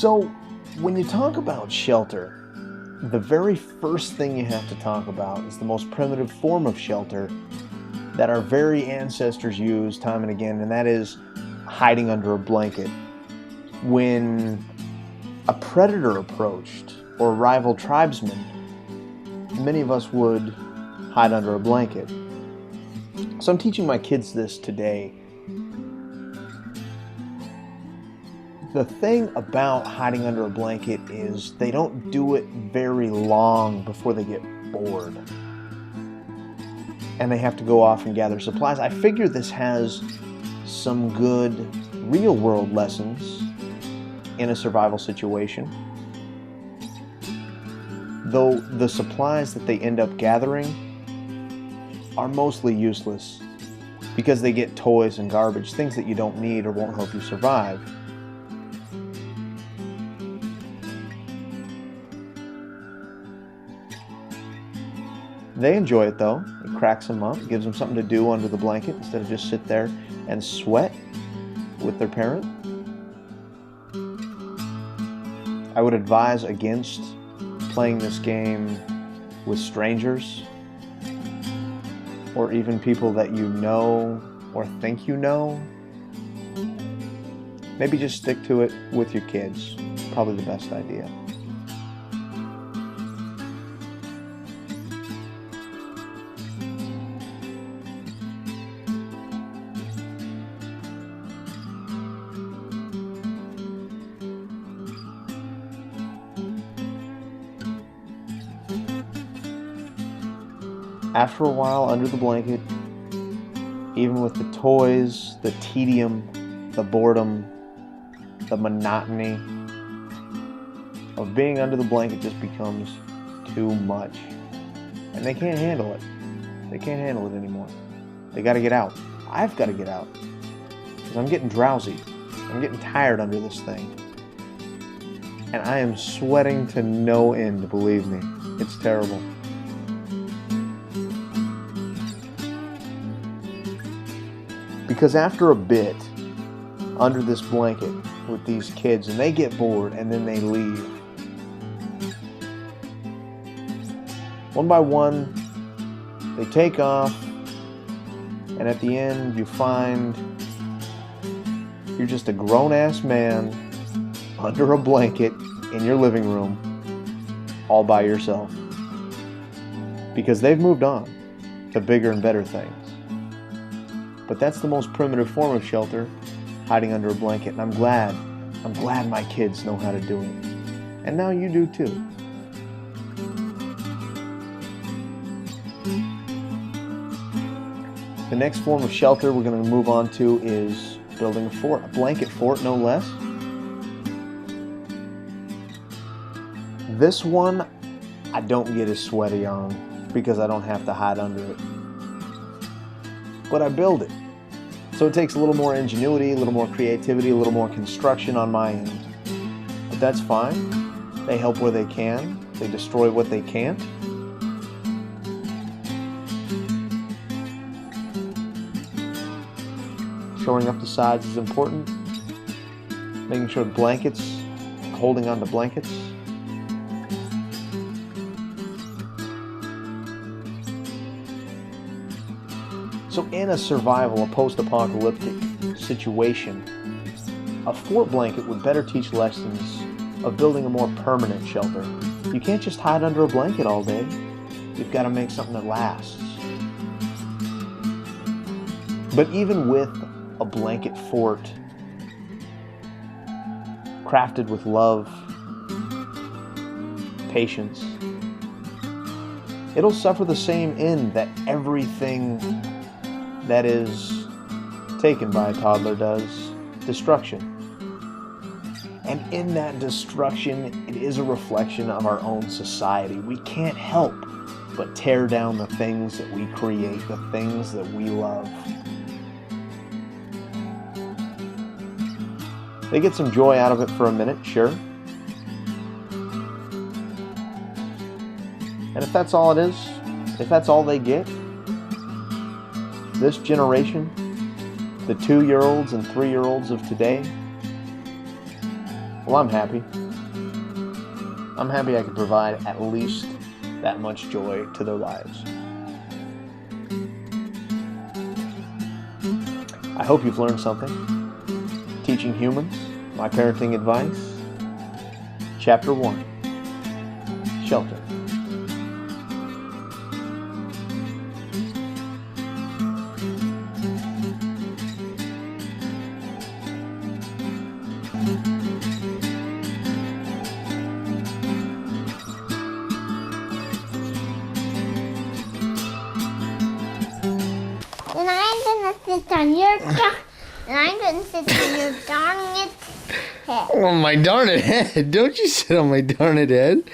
So, when you talk about shelter, the very first thing you have to talk about is the most primitive form of shelter that our very ancestors used time and again, and that is hiding under a blanket. When a predator approached, or a rival tribesman, many of us would hide under a blanket. So I'm teaching my kids this today. The thing about hiding under a blanket is they don't do it very long before they get bored. And they have to go off and gather supplies. I figure this has some good real-world lessons in a survival situation. Though the supplies that they end up gathering are mostly useless because they get toys and garbage, things that you don't need or won't help you survive. They enjoy it though. It cracks them up, gives them something to do under the blanket instead of just sit there and sweat with their parent. I would advise against playing this game with strangers or even people that you know or think you know. Maybe just stick to it with your kids. Probably the best idea. After a while, under the blanket, even with the toys, the tedium, the boredom, the monotony of being under the blanket just becomes too much. And they can't handle it. They can't handle it anymore. They gotta get out. I've gotta get out. Because I'm getting drowsy. I'm getting tired under this thing. And I am sweating to no end, believe me. It's terrible. Because after a bit under this blanket with these kids, and they get bored and then they leave. One by one, they take off, and at the end you find you're just a grown-ass man under a blanket in your living room all by yourself. Because they've moved on to bigger and better things. But that's the most primitive form of shelter, hiding under a blanket. And I'm glad my kids know how to do it. And now you do too. The next form of shelter we're going to move on to is building a fort, a blanket fort no less. This one I don't get as sweaty on because I don't have to hide under it. But I build it. So it takes a little more ingenuity, a little more creativity, a little more construction on my end. But that's fine. They help where they can. They destroy what they can't. Shoring up the sides is important. Making sure blankets, holding on to blankets. So in a survival, a post-apocalyptic situation, a fort blanket would better teach lessons of building a more permanent shelter. You can't just hide under a blanket all day. You've got to make something that lasts. But even with a blanket fort, crafted with love, patience, it'll suffer the same end that everything that is taken by a toddler does: destruction. And in that destruction, it is a reflection of our own society. We can't help but tear down the things that we create, the things that we love. They get some joy out of it for a minute, sure. And if that's all it is, if that's all they get, this generation, the 2-year-olds and 3-year-olds of today, Well, I'm happy. I'm happy I can provide at least that much joy to their lives. I hope you've learned something. Teaching Humans, My Parenting Advice, Chapter 1, Shelter. And I'm gonna sit on your and I'm gonna sit on your darn it head. Oh, my darn it head. Don't you sit on my darn it head.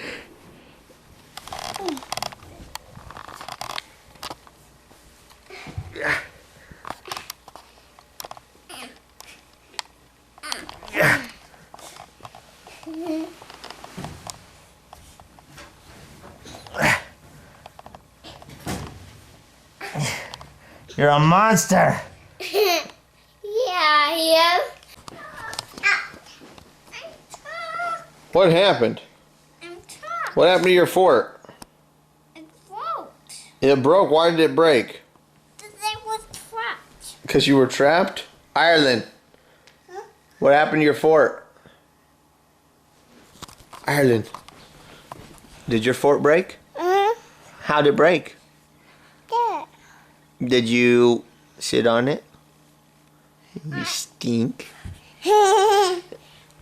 You're a monster. Yeah, I am. I'm tough. What happened? I'm tough. What happened to your fort? It broke. It broke. Why did it break? Because I was trapped. Because you were trapped? Ireland. Huh? What happened to your fort? Ireland. Did your fort break? How'd it break? Good. Did you sit on it? You stink.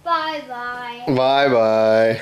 Bye-bye. Bye-bye.